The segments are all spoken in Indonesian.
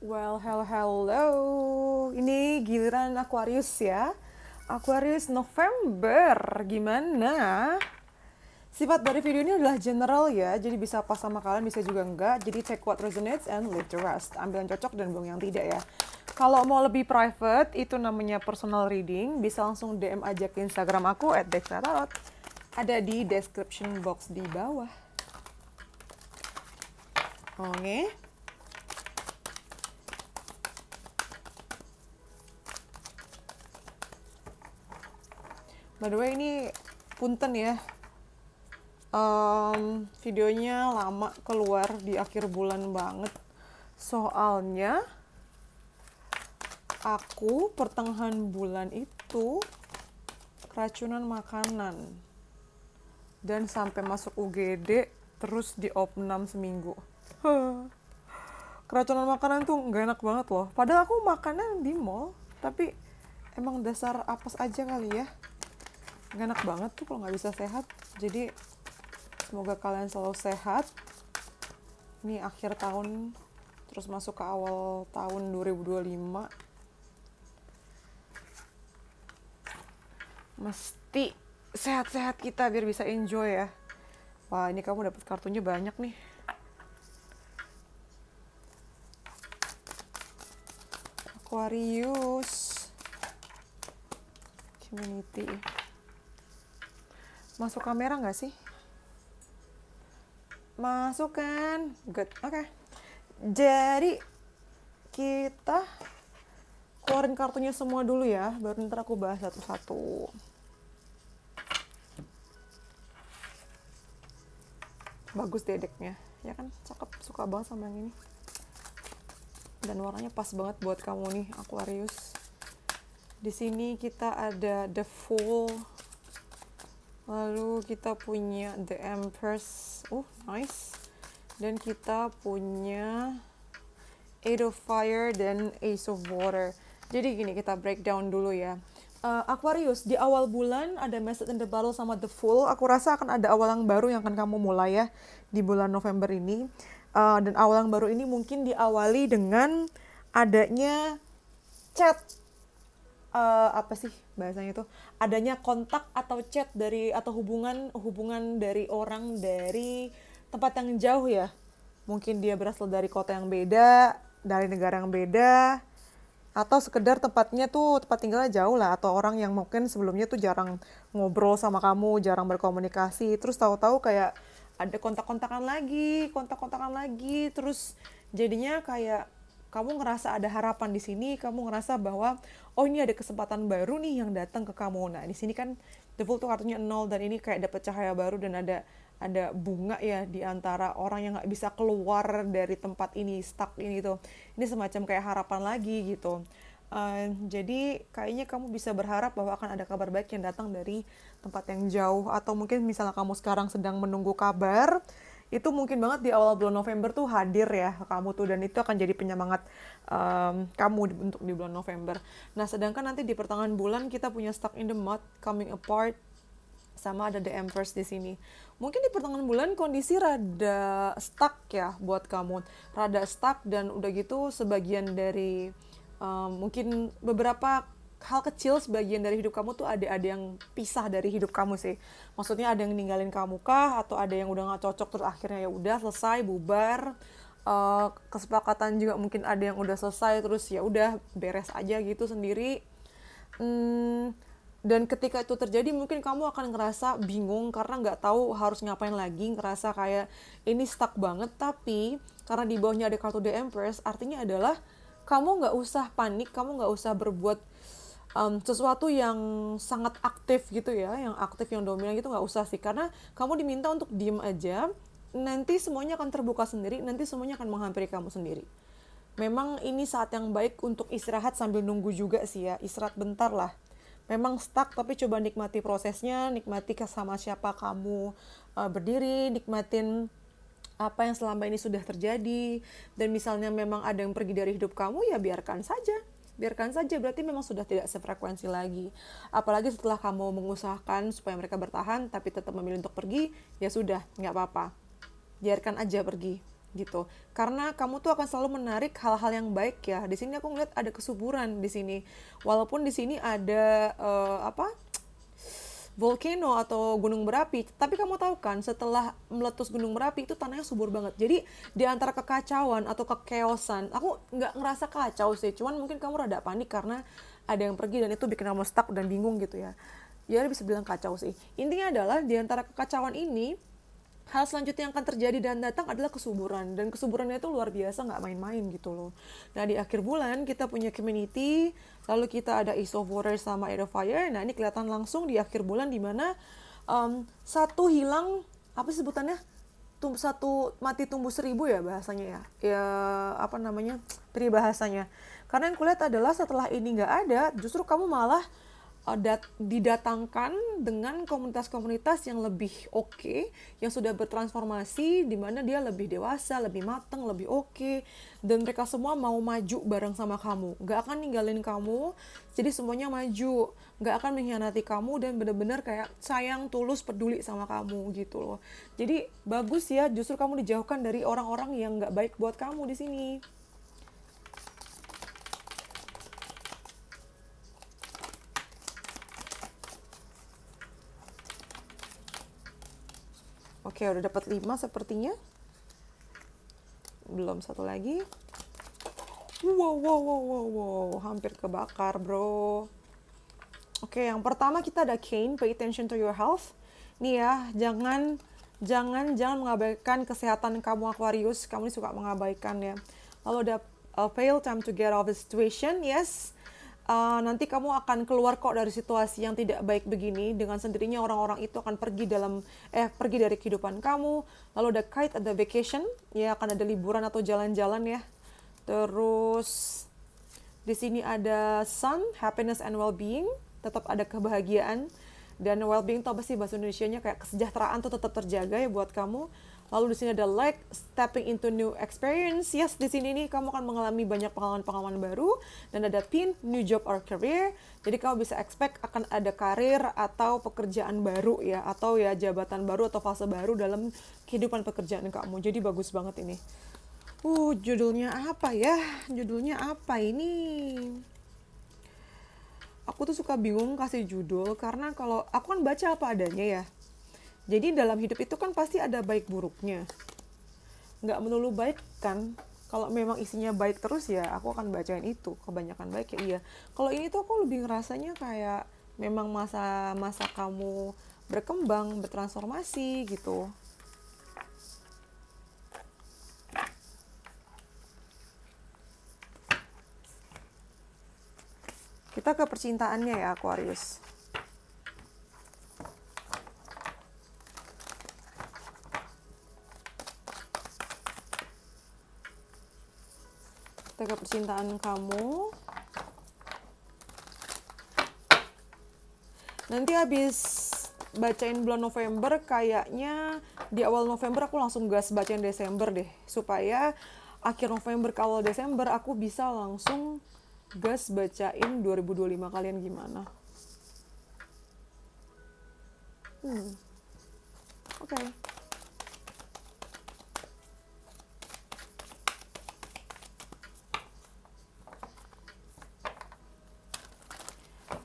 Well, hello, hello. Ini giliran Aquarius ya. Aquarius November. Gimana? Sifat dari video ini adalah general ya, jadi bisa pas sama kalian, bisa juga enggak. Jadi take what resonates and leave the rest. Ambil yang cocok dan buang yang tidak ya. Kalau mau lebih private, itu namanya personal reading. Bisa langsung DM aja ke Instagram aku @dexatarot. Ada di description box di bawah. Oke. By the way, ini punten ya. Videonya lama keluar di akhir bulan banget. Soalnya aku pertengahan bulan itu keracunan makanan. Dan sampai masuk UGD terus di opnam seminggu. Keracunan makanan tuh gak enak banget loh. Padahal aku makannya di mall, tapi emang dasar apes aja kali ya. Gak enak banget tuh kalau gak bisa sehat. Jadi semoga kalian selalu sehat. Ini akhir tahun, terus masuk ke awal tahun 2025. Mesti sehat-sehat kita biar bisa enjoy ya. Wah, ini kamu dapat kartunya banyak nih. Aquarius. Community. Masuk kamera nggak sih? Masuk kan? Good. Oke. Jadi kita keluarin kartunya semua dulu ya, baru ntar aku bahas satu-satu. Bagus deh decknya, ya kan? Cakep, suka banget sama yang ini. Dan warnanya pas banget buat kamu nih, Aquarius. Di sini kita ada The Fool. Lalu kita punya The Empress. Nice. Dan kita punya Eight of Fire dan Ace of Water. Jadi gini, kita breakdown dulu ya. Aquarius, di awal bulan ada Message in the Bottle sama The Fool. Aku rasa akan ada awal yang baru yang akan kamu mulai ya di bulan November ini. Dan awal yang baru ini mungkin diawali dengan adanya chat. Apa sih bahasanya itu? Adanya kontak atau chat dari atau hubungan dari orang dari tempat yang jauh ya. Mungkin dia berasal dari kota yang beda, dari negara yang beda, atau sekedar tempat tinggalnya jauh lah, atau orang yang mungkin sebelumnya tuh jarang ngobrol sama kamu, jarang berkomunikasi, terus tahu-tahu kayak ada kontak-kontakan lagi, terus jadinya kayak kamu ngerasa ada harapan di sini, kamu ngerasa bahwa oh ini ada kesempatan baru nih yang datang ke kamu. Nah di sini kan The Fool tuh kartunya 0 dan ini kayak dapet cahaya baru dan ada bunga ya di antara orang yang nggak bisa keluar dari tempat ini, stuck ini tuh. Ini semacam kayak harapan lagi gitu. Jadi kayaknya kamu bisa berharap bahwa akan ada kabar baik yang datang dari tempat yang jauh, atau mungkin misalnya kamu sekarang sedang menunggu kabar, itu mungkin banget di awal bulan November tuh hadir ya kamu tuh, dan itu akan jadi penyemangat kamu untuk di bulan November. Nah sedangkan nanti di pertengahan bulan kita punya Stuck in the Mud, Coming Apart, sama ada The Empress di sini. Mungkin di pertengahan bulan kondisi rada stuck ya buat kamu, rada stuck, dan udah gitu sebagian dari mungkin beberapa hal kecil sebagian dari hidup kamu tuh ada yang pisah dari hidup kamu sih. Maksudnya ada yang ninggalin kamu kah, atau ada yang udah nggak cocok terus akhirnya ya udah selesai bubar. Kesepakatan juga mungkin ada yang udah selesai terus ya udah beres aja gitu sendiri. Dan ketika itu terjadi mungkin kamu akan ngerasa bingung karena nggak tahu harus ngapain lagi, ngerasa kayak ini stuck banget. Tapi karena di bawahnya ada kartu The Empress, artinya adalah kamu nggak usah panik, kamu nggak usah berbuat sesuatu yang sangat aktif gitu ya, yang aktif, yang dominan gitu, nggak usah sih, karena kamu diminta untuk diem aja, nanti semuanya akan terbuka sendiri, nanti semuanya akan menghampiri kamu sendiri. Memang ini saat yang baik untuk istirahat sambil nunggu juga sih ya, istirahat bentar lah. Memang stuck, tapi coba nikmati prosesnya, nikmati sama siapa kamu berdiri, nikmatin apa yang selama ini sudah terjadi. Dan misalnya memang ada yang pergi dari hidup kamu, ya biarkan saja, berarti memang sudah tidak sefrekuensi lagi. Apalagi setelah kamu mengusahakan supaya mereka bertahan tapi tetap memilih untuk pergi, ya sudah, nggak apa-apa, biarkan aja pergi. gitu. Karena kamu tuh akan selalu menarik hal-hal yang baik ya. Di sini aku ngeliat ada kesuburan di sini. Walaupun di sini ada volcano atau gunung berapi, tapi kamu tahu kan setelah meletus gunung berapi itu tanahnya subur banget. Jadi di antara kekacauan atau kekeosan, aku nggak ngerasa kacau sih, cuman mungkin kamu rada panik karena ada yang pergi dan itu bikin kamu stuck dan bingung gitu ya. Ya bisa bilang kacau sih. Intinya adalah di antara kekacauan ini, hal selanjutnya yang akan terjadi dan datang adalah kesuburan, dan kesuburannya itu luar biasa, nggak main-main gitu loh. Nah di akhir bulan kita punya community, lalu kita ada Ace of Water sama Eight of Fire. Nah ini kelihatan langsung di akhir bulan dimana satu hilang, apa sebutannya, satu mati tumbuh 1000 ya bahasanya ya apa namanya peribahasanya. Karena yang kulihat adalah setelah ini nggak ada, justru kamu malah didatangkan dengan komunitas-komunitas yang lebih oke, yang sudah bertransformasi, di mana dia lebih dewasa, lebih matang, lebih oke, dan mereka semua mau maju bareng sama kamu, gak akan ninggalin kamu, jadi semuanya maju, gak akan mengkhianati kamu, dan benar-benar kayak sayang, tulus, peduli sama kamu gitu loh. Jadi bagus ya, justru kamu dijauhkan dari orang-orang yang gak baik buat kamu di sini. Oke, udah dapat 5 sepertinya. Belum satu lagi. Wow, hampir kebakar, bro. Oke, yang pertama kita ada Cain, pay attention to your health. Nih ya, jangan mengabaikan kesehatan kamu, Aquarius. Kamu ini suka mengabaikan ya. Lalu ada fail, time to get out of the situation. Yes. Nanti kamu akan keluar kok dari situasi yang tidak baik begini. Dengan sendirinya orang-orang itu akan pergi dari kehidupan kamu. Lalu ada kite, ada vacation, ya akan ada liburan atau jalan-jalan ya. Terus di sini ada sun, happiness and well-being, tetap ada kebahagiaan, dan well-being itu apa sih bahasa Indonesianya, kayak kesejahteraan tuh tetap terjaga ya buat kamu. Lalu di sini ada like, stepping into new experience. Yes, di sini nih kamu akan mengalami banyak pengalaman-pengalaman baru. Dan ada pin, new job or career. Jadi kamu bisa expect akan ada karir atau pekerjaan baru ya, atau ya jabatan baru atau fase baru dalam kehidupan pekerjaan kamu. Jadi bagus banget ini. Judulnya apa ya? Judulnya apa ini? Aku tuh suka bingung kasih judul karena kalau aku kan baca apa adanya ya. Jadi dalam hidup itu kan pasti ada baik buruknya. Nggak melulu baik kan. Kalau memang isinya baik terus ya aku akan bacain itu. Kebanyakan baik ya iya. Kalau ini tuh aku lebih ngerasanya kayak memang masa kamu berkembang, bertransformasi gitu. Kita ke percintaannya ya, Aquarius. Kita ke percintaan kamu. Nanti habis bacain bulan November, kayaknya di awal November aku langsung gas bacain Desember deh. Supaya akhir November ke awal Desember aku bisa langsung gas bacain 2025 kalian gimana. Oke.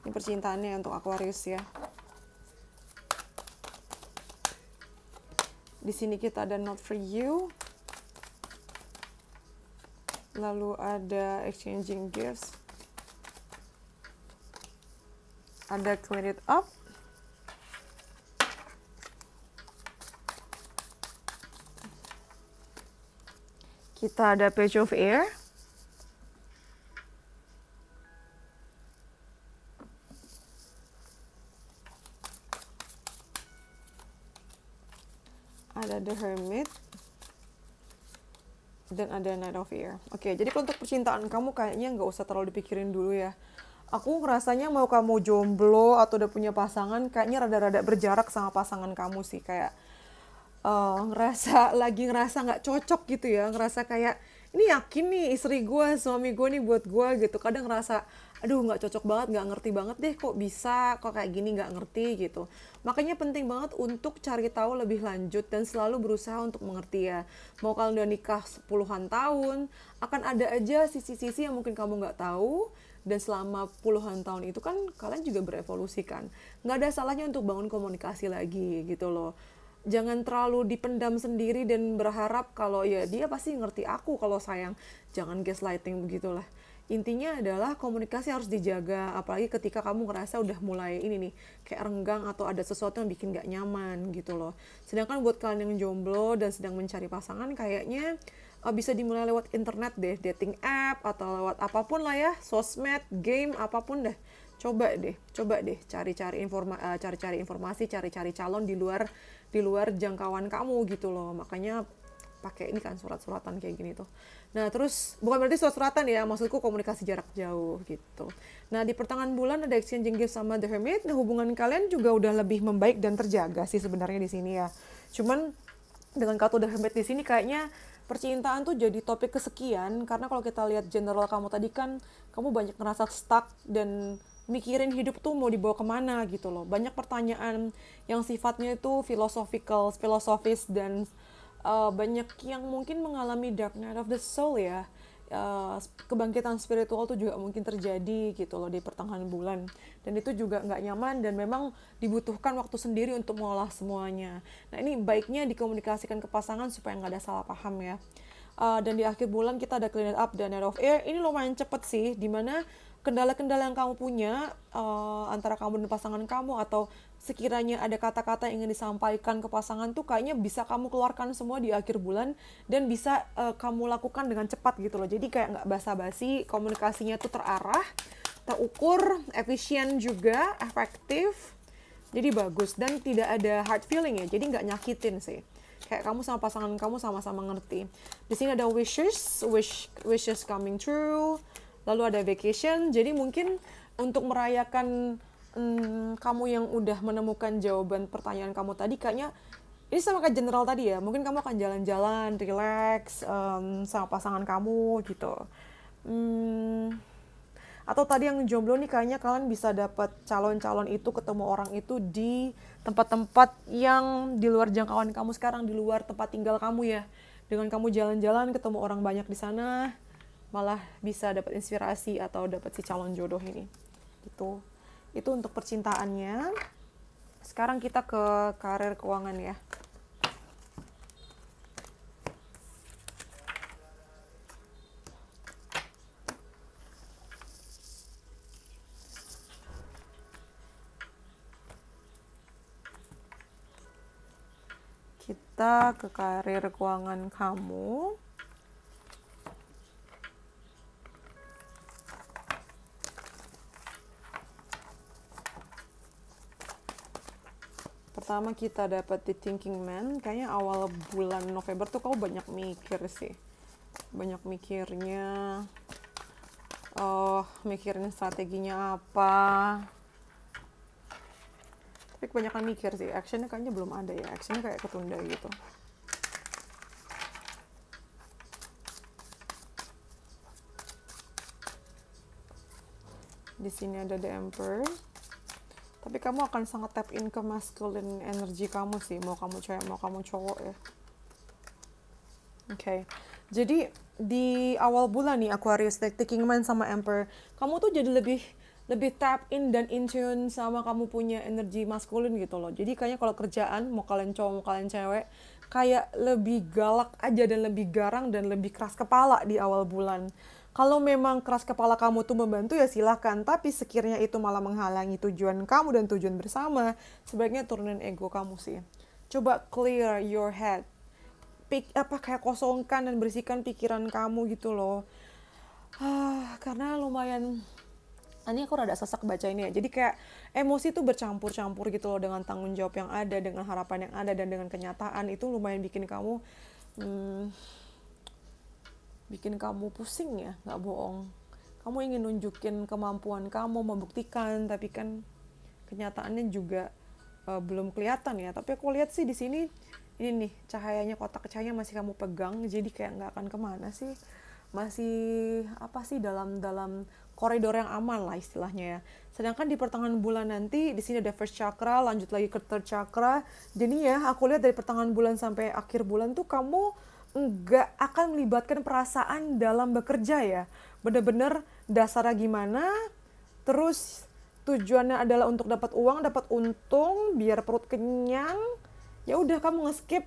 Ini percintaannya untuk Aquarius ya. Di sini kita ada not for you. Lalu ada exchanging gifts. Ada clean it up. Kita ada page of air. Ada the hermit. Dan ada Knight of Air. Oke, jadi untuk percintaan kamu kayaknya nggak usah terlalu dipikirin dulu ya. Aku ngerasanya mau kamu jomblo atau udah punya pasangan, kayaknya rada-rada berjarak sama pasangan kamu sih. Kayak ngerasa nggak cocok gitu ya. Ngerasa kayak ini yakin nih istri gue, suami gue nih buat gue gitu. Kadang ngerasa, aduh nggak cocok banget, nggak ngerti banget deh, kok bisa, kok kayak gini nggak ngerti gitu. Makanya penting banget untuk cari tahu lebih lanjut dan selalu berusaha untuk mengerti ya. Mau kalian udah nikah puluhan tahun, akan ada aja sisi-sisi yang mungkin kamu nggak tahu. Dan selama puluhan tahun itu kan kalian juga berevolusi kan. Nggak ada salahnya untuk bangun komunikasi lagi gitu loh. Jangan terlalu dipendam sendiri dan berharap kalau ya dia pasti ngerti aku kalau sayang. Jangan gaslighting begitulah. Intinya adalah komunikasi harus dijaga, apalagi ketika kamu ngerasa udah mulai ini nih, kayak renggang atau ada sesuatu yang bikin gak nyaman gitu loh. Sedangkan buat kalian yang jomblo dan sedang mencari pasangan, kayaknya bisa dimulai lewat internet deh, dating app atau lewat apapun lah ya, sosmed, game, apapun deh. Coba deh cari-cari informasi, cari-cari calon di luar jangkauan kamu gitu loh. Makanya pakai ini kan surat-suratan kayak gini tuh. Nah, terus bukan berarti surat-suratan ya, maksudku komunikasi jarak jauh gitu. Nah, di pertengahan bulan ada exchanging gift sama The Hermit. Nah, hubungan kalian juga udah lebih membaik dan terjaga sih sebenarnya di sini ya. Cuman dengan kartu The Hermit di sini kayaknya percintaan tuh jadi topik kesekian, karena kalau kita lihat general kamu tadi kan kamu banyak ngerasa stuck dan mikirin hidup tuh mau dibawa kemana gitu loh. Banyak pertanyaan yang sifatnya itu filosofis dan banyak yang mungkin mengalami dark night of the soul ya. Kebangkitan spiritual tuh juga mungkin terjadi gitu loh di pertengahan bulan, dan itu juga nggak nyaman dan memang dibutuhkan waktu sendiri untuk mengolah semuanya. Nah, ini baiknya dikomunikasikan ke pasangan supaya nggak ada salah paham ya. Dan di akhir bulan kita ada clean it up dan net of air. Ini lumayan cepet sih, dimana kendala-kendala yang kamu punya antara kamu dan pasangan kamu, atau sekiranya ada kata-kata yang ingin disampaikan ke pasangan tuh kayaknya bisa kamu keluarkan semua di akhir bulan dan bisa kamu lakukan dengan cepat gitu loh. Jadi kayak nggak basa-basi, komunikasinya tuh terarah, terukur, efisien juga, efektif. Jadi bagus dan tidak ada hard feeling ya. Jadi nggak nyakitin sih. Kayak kamu sama pasangan kamu sama-sama ngerti. Di sini ada wishes coming true. Lalu ada vacation, jadi mungkin untuk merayakan kamu yang udah menemukan jawaban pertanyaan kamu tadi, kayaknya ini sama kayak general tadi ya, mungkin kamu akan jalan-jalan, relax sama pasangan kamu gitu. Atau tadi yang jomblo nih, kayaknya kalian bisa dapat calon-calon itu, ketemu orang itu di tempat-tempat yang di luar jangkauan kamu sekarang, di luar tempat tinggal kamu ya. Dengan kamu jalan-jalan, ketemu orang banyak di sana, malah bisa dapat inspirasi atau dapat si calon jodoh ini gitu. Itu untuk percintaannya. Sekarang kita ke karir keuangan ya. Kita ke karir keuangan kamu. Pertama kita dapat di Thinking Man. Kayaknya awal bulan November tuh kamu banyak mikir sih. Banyak mikirnya. Mikirin strateginya apa. Tapi kebanyakan mikir sih. Actionnya kayaknya belum ada ya. Actionnya kayak ketunda gitu. Di sini ada The Emperor. Tapi kamu akan sangat tap in ke masculine energy kamu sih, mau kamu cewek, mau kamu cowok ya. Oke. Jadi di awal bulan nih Aquarius, Thinking Man sama Emperor, kamu tuh jadi lebih tap in dan in tune sama kamu punya energi maskulin gitu loh. Jadi kayaknya kalau kerjaan, mau kalian cowok, mau kalian cewek, kayak lebih galak aja dan lebih garang dan lebih keras kepala di awal bulan. Kalau memang keras kepala kamu tuh membantu ya silahkan, tapi sekiranya itu malah menghalangi tujuan kamu dan tujuan bersama, sebaiknya turunin ego kamu sih. Coba clear your head. Kayak kosongkan dan bersihkan pikiran kamu gitu loh. Karena lumayan, ini aku rada sesak baca ini ya. Jadi kayak emosi tuh bercampur-campur gitu loh, dengan tanggung jawab yang ada, dengan harapan yang ada, dan dengan kenyataan. Itu lumayan bikin kamu pusing ya, nggak bohong. Kamu ingin nunjukin kemampuan kamu, membuktikan, tapi kan kenyataannya juga belum kelihatan ya. Tapi aku lihat sih di sini ini nih cahayanya, kotak cahayanya masih kamu pegang, jadi kayak nggak akan kemana sih, masih apa sih, dalam koridor yang aman lah istilahnya ya. Sedangkan di pertengahan bulan nanti di sini ada first chakra, lanjut lagi ke third chakra. Jadi ya aku lihat dari pertengahan bulan sampai akhir bulan tuh kamu nggak akan melibatkan perasaan dalam bekerja ya. Bener-bener dasarnya gimana, terus tujuannya adalah untuk dapat uang, dapat untung, biar perut kenyang. Ya udah kamu nge-skip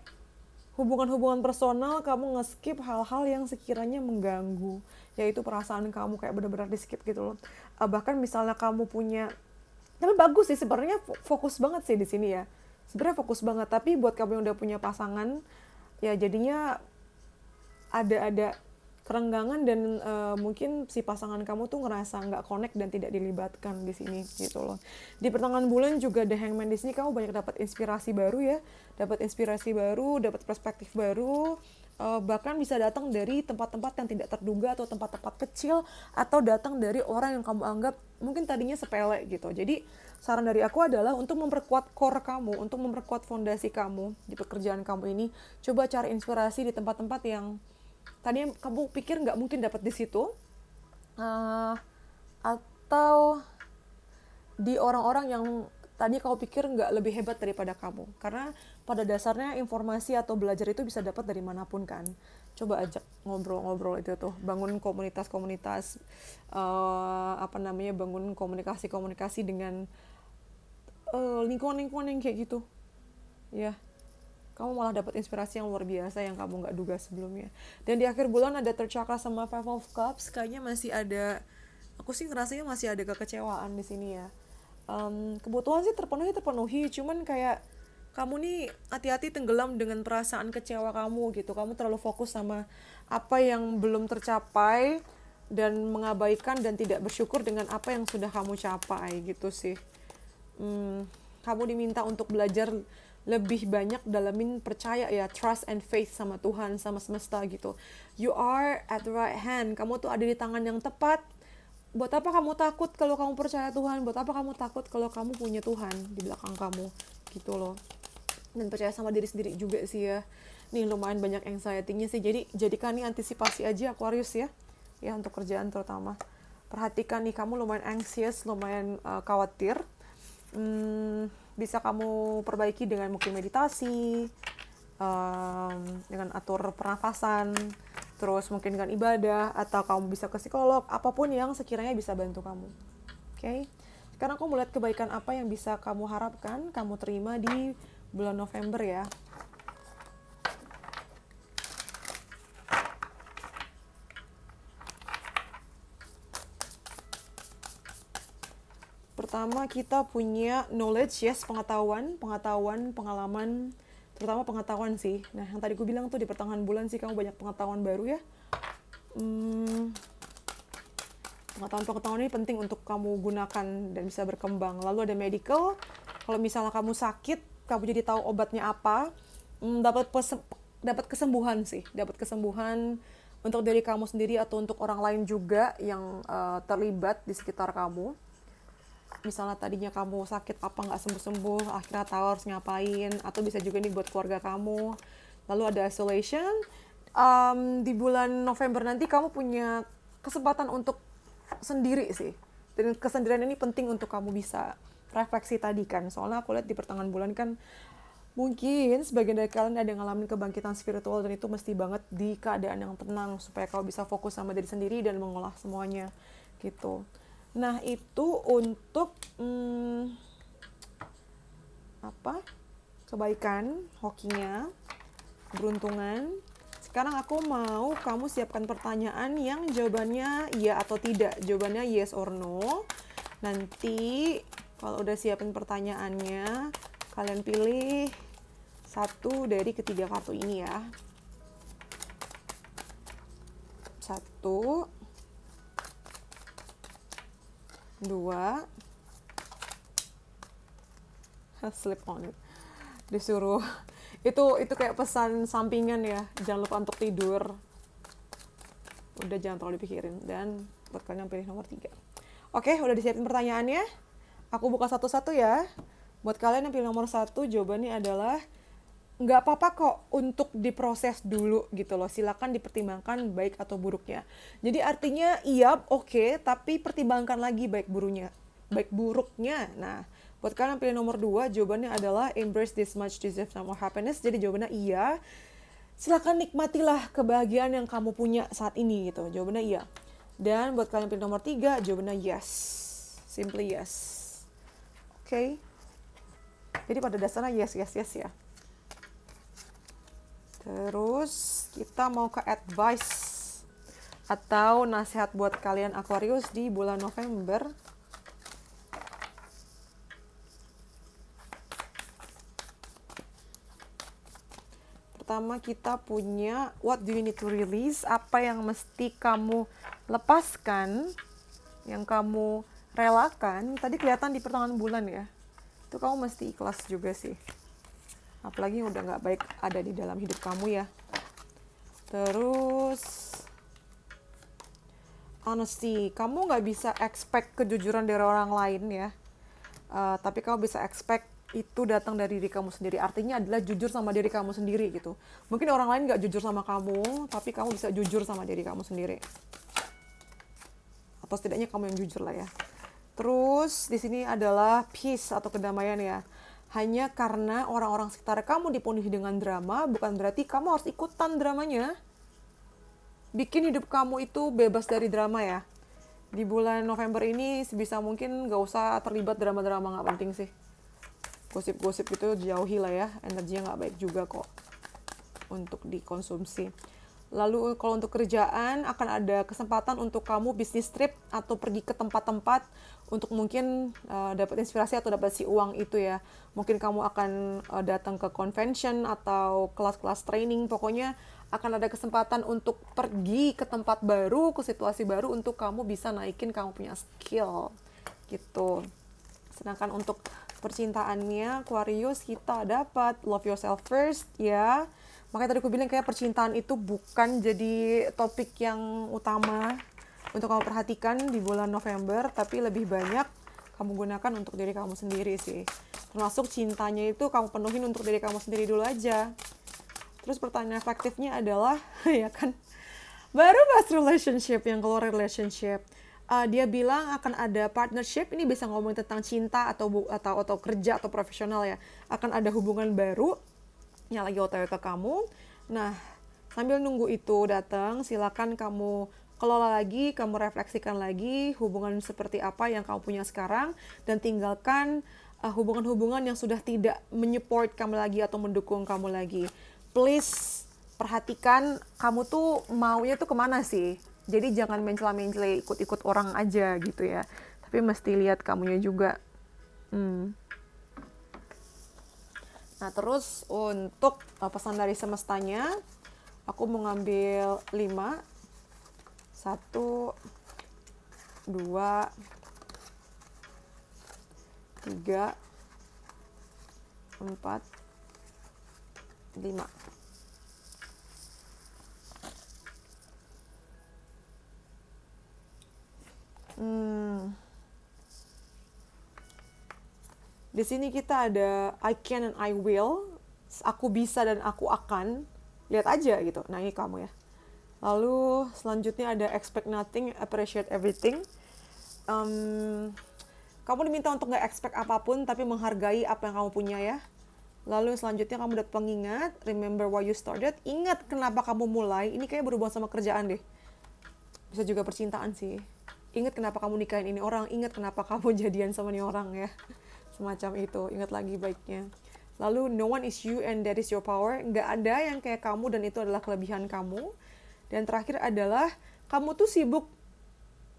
hubungan-hubungan personal, kamu nge-skip hal-hal yang sekiranya mengganggu, yaitu perasaan kamu kayak benar-benar di-skip gitu loh. Bahkan misalnya kamu punya, tapi bagus sih sebenarnya, fokus banget sih di sini ya. Sebenarnya fokus banget, tapi buat kamu yang udah punya pasangan, ya jadinya ada kerenggangan dan mungkin si pasangan kamu tuh ngerasa nggak connect dan tidak dilibatkan di sini gitu loh. Di pertengahan bulan juga The Hangman, di sini kamu banyak dapat inspirasi baru ya, dapat inspirasi baru, dapat perspektif baru, bahkan bisa datang dari tempat-tempat yang tidak terduga atau tempat-tempat kecil, atau datang dari orang yang kamu anggap mungkin tadinya sepele gitu. Jadi saran dari aku adalah untuk memperkuat core kamu, untuk memperkuat fondasi kamu di pekerjaan kamu ini, coba cari inspirasi di tempat-tempat yang tadinya kamu pikir nggak mungkin dapat di situ, atau di orang-orang yang tadi kamu pikir nggak lebih hebat daripada kamu. Karena pada dasarnya informasi atau belajar itu bisa dapat dari manapun kan. Coba ajak ngobrol-ngobrol itu tuh, bangun komunitas-komunitas, bangun komunikasi-komunikasi dengan lingkungan-lingkungan yang kayak gitu ya. Kamu malah dapat inspirasi yang luar biasa yang kamu nggak duga sebelumnya. Dan di akhir bulan ada third chakra sama five of cups, kayaknya masih ada, aku sih ngerasanya masih ada kekecewaan di sini ya. Kebutuhan sih terpenuhi, cuman kayak kamu nih hati-hati tenggelam dengan perasaan kecewa kamu gitu. Kamu terlalu fokus sama apa yang belum tercapai dan mengabaikan dan tidak bersyukur dengan apa yang sudah kamu capai gitu sih. Kamu diminta untuk belajar lebih banyak dalamin percaya ya, trust and faith sama Tuhan, sama semesta gitu. You are at the right hand, kamu tuh ada di tangan yang tepat. Buat apa kamu takut kalau kamu percaya Tuhan? Buat apa kamu takut kalau kamu punya Tuhan di belakang kamu gitu loh. Dan percaya sama diri sendiri juga sih ya. Nih lumayan banyak anxiety-nya sih, jadi jadikan nih antisipasi aja Aquarius ya untuk kerjaan terutama. Perhatikan nih, kamu lumayan anxious, lumayan khawatir. Bisa kamu perbaiki dengan mungkin meditasi, dengan atur pernafasan, terus mungkin dengan ibadah, atau kamu bisa ke psikolog, apapun yang sekiranya bisa bantu kamu. Oke? Sekarang aku melihat kebaikan apa yang bisa kamu harapkan, kamu terima di bulan November ya. Pertama kita punya knowledge, yes, pengetahuan, pengalaman, terutama pengetahuan sih. Nah yang tadi gue bilang tuh di pertengahan bulan sih kamu banyak pengetahuan baru ya. Pengetahuan ini penting untuk kamu gunakan dan bisa berkembang. Lalu ada medical, kalau misalnya kamu sakit, kamu jadi tahu obatnya apa, dapat kesembuhan sih, dapat kesembuhan untuk diri kamu sendiri atau untuk orang lain juga yang terlibat di sekitar kamu. Misalnya tadinya kamu sakit apa nggak sembuh-sembuh, akhirnya tahu harus ngapain, atau bisa juga nih buat keluarga kamu. Lalu ada isolation, di bulan November nanti kamu punya kesempatan untuk sendiri sih, dan kesendirian ini penting untuk kamu bisa refleksi tadi kan, soalnya aku lihat di pertengahan bulan kan mungkin sebagian dari kalian ada yang ngalamin kebangkitan spiritual, dan itu mesti banget di keadaan yang tenang supaya kamu bisa fokus sama diri sendiri dan mengolah semuanya gitu. Nah itu untuk kebaikan, hokinya, beruntungan. Sekarang aku mau kamu siapkan pertanyaan yang jawabannya iya atau tidak, jawabannya yes or no. Nanti kalau udah siapin pertanyaannya, kalian pilih satu dari ketiga kartu ini ya. 1, 2, slip on it, disuruh itu kayak pesan sampingan ya, jangan lupa untuk tidur, udah jangan terlalu dipikirin. Dan buat kalian yang pilih nomor 3, oke, udah disiapin pertanyaannya, aku buka satu-satu ya. Buat kalian yang pilih nomor 1, jawabannya adalah nggak apa-apa kok untuk diproses dulu gitu loh. Silakan dipertimbangkan baik atau buruknya. Jadi artinya iya oke, tapi pertimbangkan lagi baik buruknya. Nah, buat kalian yang pilih nomor 2, jawabannya adalah embrace this much deserve some more happiness. Jadi jawabannya iya. Silakan nikmatilah kebahagiaan yang kamu punya saat ini gitu. Jawabannya iya. Dan buat kalian yang pilih nomor 3, jawabannya yes. Simply yes. Oke. Jadi pada dasarnya yes ya. Terus kita mau ke advice atau nasihat buat kalian Aquarius di bulan November. Pertama kita punya what do you need to release, apa yang mesti kamu lepaskan, yang kamu relakan. Tadi kelihatan di pertengahan bulan ya, itu kamu mesti ikhlas juga sih. Apalagi yang udah gak baik ada di dalam hidup kamu ya. Terus honesty, kamu gak bisa expect kejujuran dari orang lain ya. Tapi kamu bisa expect itu datang dari diri kamu sendiri. Artinya adalah jujur sama diri kamu sendiri gitu. Mungkin orang lain gak jujur sama kamu, tapi kamu bisa jujur sama diri kamu sendiri. Atau setidaknya kamu yang jujur lah ya. Terus di sini adalah peace atau kedamaian ya. Hanya karena orang-orang sekitar kamu dipenuhi dengan drama, bukan berarti kamu harus ikutan dramanya. Bikin hidup kamu itu bebas dari drama ya. Di bulan November ini sebisa mungkin gak usah terlibat drama-drama gak penting sih. Gosip-gosip itu jauhi lah ya, energinya gak baik juga kok untuk dikonsumsi. Lalu kalau untuk kerjaan akan ada kesempatan untuk kamu bisnis trip atau pergi ke tempat-tempat untuk mungkin dapat inspirasi atau dapat si uang itu ya. Mungkin kamu akan datang ke convention atau kelas-kelas training, pokoknya akan ada kesempatan untuk pergi ke tempat baru, ke situasi baru untuk kamu bisa naikin kamu punya skill gitu. Sedangkan untuk percintaannya Aquarius kita dapat love yourself first ya. Makanya tadi aku bilang kayak percintaan itu bukan jadi topik yang utama untuk kamu perhatikan di bulan November, tapi lebih banyak kamu gunakan untuk diri kamu sendiri sih. Termasuk cintanya itu kamu penuhin untuk diri kamu sendiri dulu aja. Terus pertanyaan efektifnya adalah, ya kan, baru bahas relationship, yang keluar relationship. Dia bilang akan ada partnership, ini bisa ngomongin tentang cinta atau kerja atau profesional ya. Akan ada hubungan baru yang lagi OTW ke kamu. Nah, sambil nunggu itu datang, silakan kamu kelola lagi, kamu refleksikan lagi hubungan seperti apa yang kamu punya sekarang, dan tinggalkan hubungan-hubungan yang sudah tidak menyupport kamu lagi atau mendukung kamu lagi. Please perhatikan kamu tuh maunya tuh kemana sih. Jadi jangan mencela-mencela ikut-ikut orang aja gitu ya. Tapi mesti lihat kamunya juga. Nah, terus untuk pesan dari semestanya, aku mau ngambil 5. 1, 2, 3, 4, 5. Di sini kita ada I can and I will. Aku bisa dan aku akan. Lihat aja gitu. Nah, ini kamu ya. Lalu selanjutnya ada expect nothing, appreciate everything. Kamu diminta untuk gak expect apapun, tapi menghargai apa yang kamu punya ya. Lalu selanjutnya kamu dapat pengingat, remember why you started. Ingat kenapa kamu mulai. Ini kayak berhubungan sama kerjaan deh. Bisa juga percintaan sih. Ingat kenapa kamu nikahin ini orang. Ingat kenapa kamu jadian sama ini orang ya. Semacam itu. Ingat lagi baiknya. Lalu no one is you and that is your power. Gak ada yang kayak kamu dan itu adalah kelebihan kamu. Dan terakhir adalah kamu tuh sibuk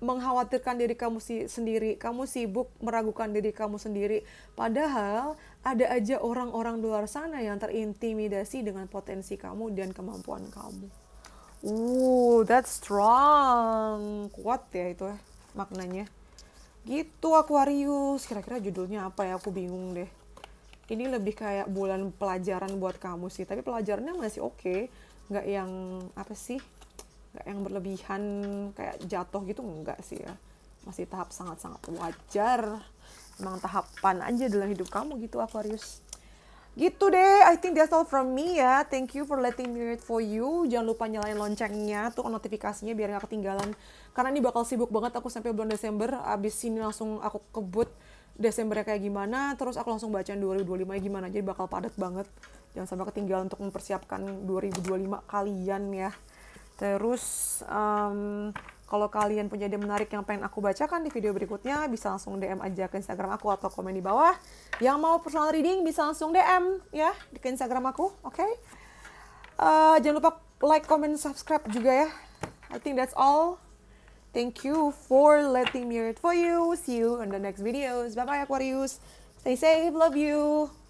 mengkhawatirkan diri kamu sendiri, kamu sibuk meragukan diri kamu sendiri. Padahal ada aja orang-orang di luar sana yang terintimidasi dengan potensi kamu dan kemampuan kamu. That's strong. Kuat ya itu maknanya. Gitu Aquarius. Kira-kira judulnya apa ya? Aku bingung deh. Ini lebih kayak bulan pelajaran buat kamu sih. Tapi pelajarannya masih oke. Nggak yang apa sih? Nggak yang berlebihan kayak jatuh gitu, enggak sih ya. Masih tahap sangat-sangat wajar. Emang tahapan aja dalam hidup kamu gitu Aquarius. Gitu deh, I think that's all from me ya. Thank you for letting me read for you. Jangan lupa nyalain loncengnya tuh notifikasinya biar gak ketinggalan. Karena ini bakal sibuk banget aku sampai bulan Desember. Abis ini langsung aku kebut Desembernya kayak gimana. Terus aku langsung bacain 2025 gimana. Jadi bakal padat banget. Jangan sampai ketinggalan untuk mempersiapkan 2025 kalian ya. Terus kalau kalian punya ide menarik yang pengen aku bacakan di video berikutnya, bisa langsung DM aja ke Instagram aku atau komen di bawah. Yang mau personal reading bisa langsung DM ya ke Instagram aku, oke? Jangan lupa like, comment, subscribe juga ya. I think that's all. Thank you for letting me read for you. See you in the next videos. Bye-bye Aquarius. Stay safe. Love you.